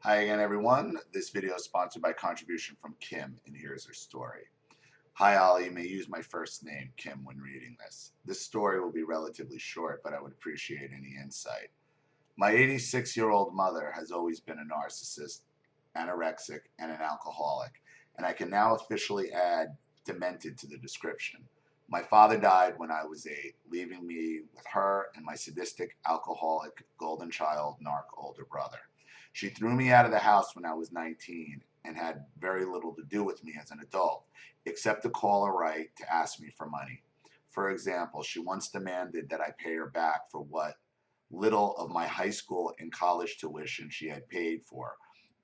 Hi again, everyone. This video is sponsored by contribution from Kim, and here's her story. Hi, Ollie. You may use my first name, Kim, when reading this. This story will be relatively short, but I would appreciate any insight. My 86-year-old mother has always been a narcissist, anorexic, and an alcoholic, and I can now officially add demented to the description. My father died when I was 8, leaving me with her and my sadistic, alcoholic, golden child, narc older brother. She threw me out of the house when I was 19 and had very little to do with me as an adult, except to call her right to ask me for money. For example, she once demanded that I pay her back for what little of my high school and college tuition she had paid for.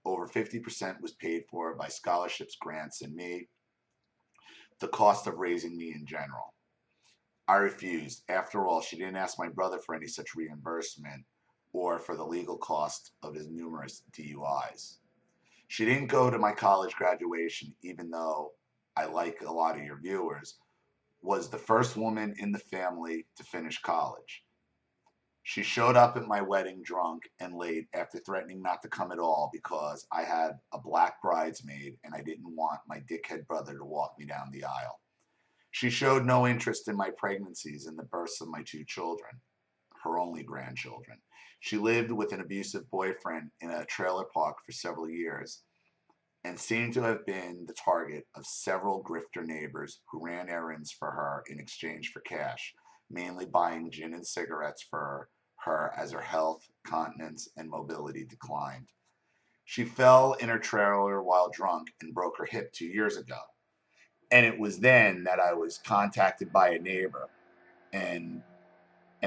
Over 50% was paid for by scholarships, grants, and me, the cost of raising me in general. I refused. After all, she didn't ask my brother for any such reimbursement or for the legal cost of his numerous DUIs. She didn't go to my college graduation, even though I, like a lot of your viewers, was the first woman in the family to finish college. She showed up at my wedding drunk and late after threatening not to come at all because I had a black bridesmaid and I didn't want my dickhead brother to walk me down the aisle. She showed no interest in my pregnancies and the births of my 2 children, her only grandchildren. She lived with an abusive boyfriend in a trailer park for several years and seemed to have been the target of several grifter neighbors who ran errands for her in exchange for cash, mainly buying gin and cigarettes for her as her health, continence, and mobility declined. She fell in her trailer while drunk and broke her hip 2 years ago. And it was then that I was contacted by a neighbor and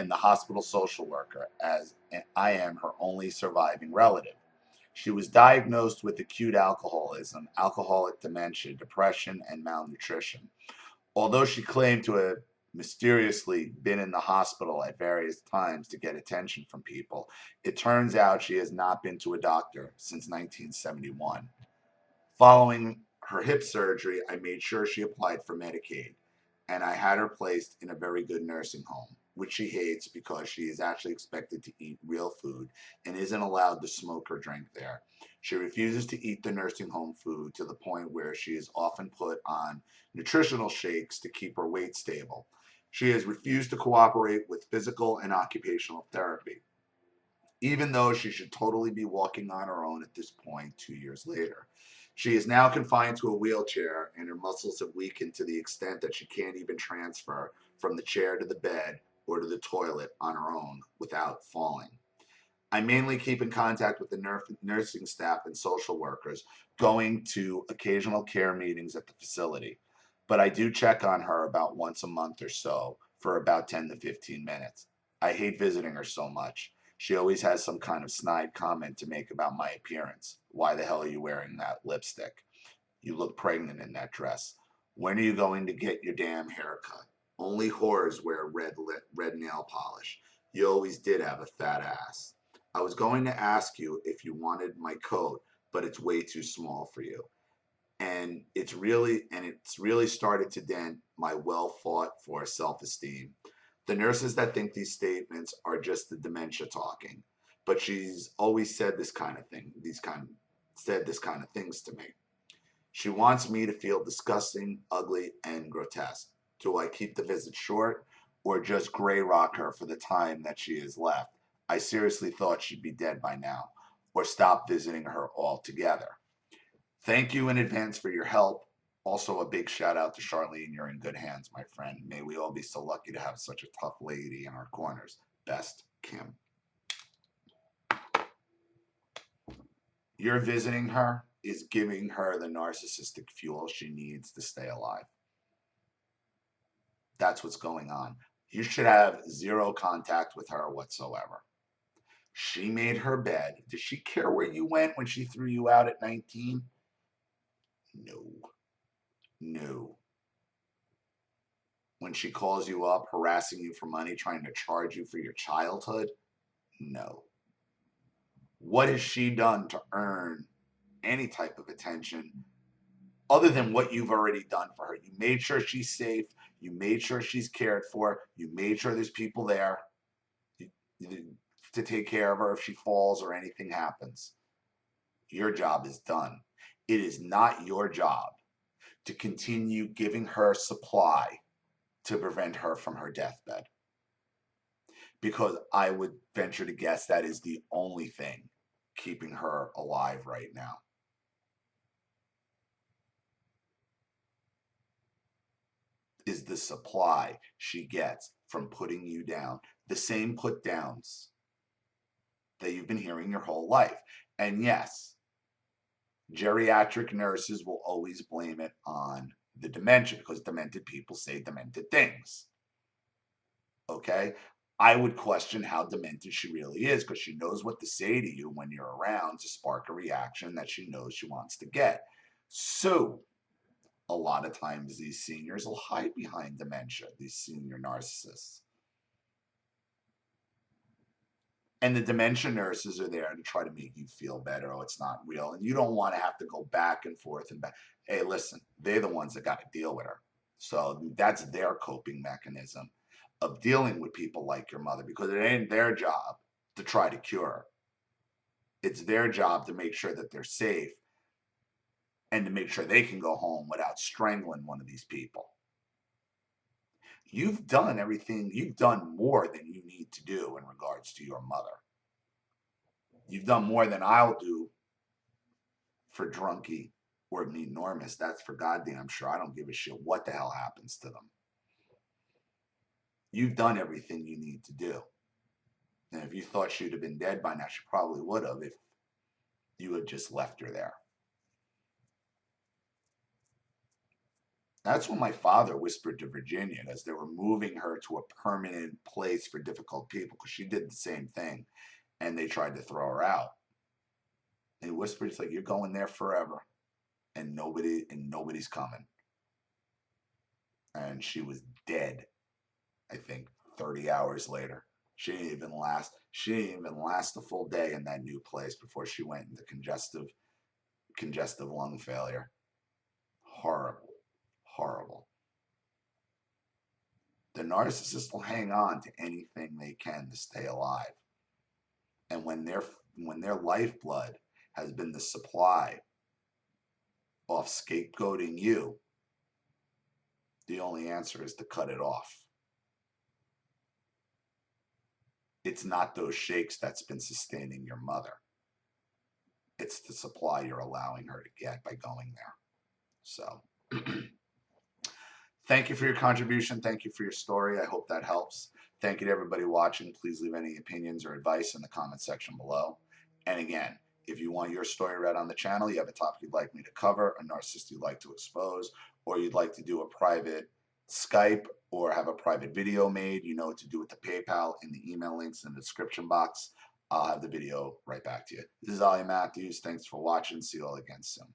the hospital social worker, as I am her only surviving relative. She was diagnosed with acute alcoholism, alcoholic dementia, depression, and malnutrition. Although she claimed to have mysteriously been in the hospital at various times to get attention from people, it turns out she has not been to a doctor since 1971. Following her hip surgery, I made sure she applied for Medicaid, and I had her placed in a very good nursing home, which she hates because she is actually expected to eat real food and isn't allowed to smoke or drink there. She refuses to eat the nursing home food to the point where she is often put on nutritional shakes to keep her weight stable. She has refused to cooperate with physical and occupational therapy, even though she should totally be walking on her own at this point 2 years later. She is now confined to a wheelchair, and her muscles have weakened to the extent that she can't even transfer from the chair to the bed or to the toilet on her own without falling. I mainly keep in contact with the nursing staff and social workers, going to occasional care meetings at the facility. But I do check on her about once a month or so for about 10 to 15 minutes. I hate visiting her so much. She always has some kind of snide comment to make about my appearance. Why the hell are you wearing that lipstick? You look pregnant in that dress. When are you going to get your damn haircut? Only whores wear red nail polish. You always did have a fat ass. I was going to ask you if you wanted my coat, but it's way too small for you. And it's really started to dent my well fought for self-esteem. The nurses that think these statements are just the dementia talking, but she's always said this kind of thing, said this kind of things to me. She wants me to feel disgusting, ugly, and grotesque. Do I keep the visit short or just gray rock her for the time that she is left? I seriously thought she'd be dead by now, or stop visiting her altogether. Thank you in advance for your help. Also, a big shout out to Charlene. You're in good hands, my friend. May we all be so lucky to have such a tough lady in our corners. Best, Kim. Your visiting her is giving her the narcissistic fuel she needs to stay alive. That's what's going on. You should have zero contact with her whatsoever. She made her bed. Does she care where you went when she threw you out at 19? No. No. When she calls you up, harassing you for money, trying to charge you for your childhood? No. What has she done to earn any type of attention other than what you've already done for her? You made sure she's safe. You made sure she's cared for. You made sure there's people there to take care of her if she falls or anything happens. Your job is done. It is not your job to continue giving her supply to prevent her from her deathbed. Because I would venture to guess that is the only thing keeping her alive right now. Is the supply she gets from putting you down. The same put downs that you've been hearing your whole life. And yes, geriatric nurses will always blame it on the dementia because demented people say demented things. Okay? I would question how demented she really is because she knows what to say to you when you're around to spark a reaction that she knows she wants to get. So, a lot of times these seniors will hide behind dementia, these senior narcissists. And the dementia nurses are there to try to make you feel better. Oh, it's not real. And you don't want to have to go back and forth and back. Hey, listen, they're the ones that got to deal with her. So that's their coping mechanism of dealing with people like your mother because it ain't their job to try to cure her. It's their job to make sure that they're safe and to make sure they can go home without strangling one of these people. You've done everything, you've done more than you need to do in regards to your mother. You've done more than I'll do for Drunky or me, Enormous. That's for goddamn sure. I don't give a shit what the hell happens to them. You've done everything you need to do. And if you thought she'd have been dead by now, she probably would have if you had just left her there. That's what my father whispered to Virginia as they were moving her to a permanent place for difficult people because she did the same thing and they tried to throw her out. And he whispered, it's like, you're going there forever and nobody's coming. And she was dead, I think, 30 hours later. She didn't even last a full day in that new place before she went into congestive lung failure. Horrible. Horrible. The narcissist will hang on to anything they can to stay alive. And when their lifeblood has been the supply of scapegoating you, the only answer is to cut it off. It's not those shakes that's been sustaining your mother. It's the supply you're allowing her to get by going there. So thank you for your contribution. Thank you for your story. I hope that helps. Thank you to everybody watching. Please leave any opinions or advice in the comment section below. And again, if you want your story read on the channel, you have a topic you'd like me to cover, a narcissist you'd like to expose, or you'd like to do a private Skype or have a private video made, you know what to do with the PayPal and the email links in the description box. I'll have the video right back to you. This is Ali Matthews. Thanks for watching. See you all again soon.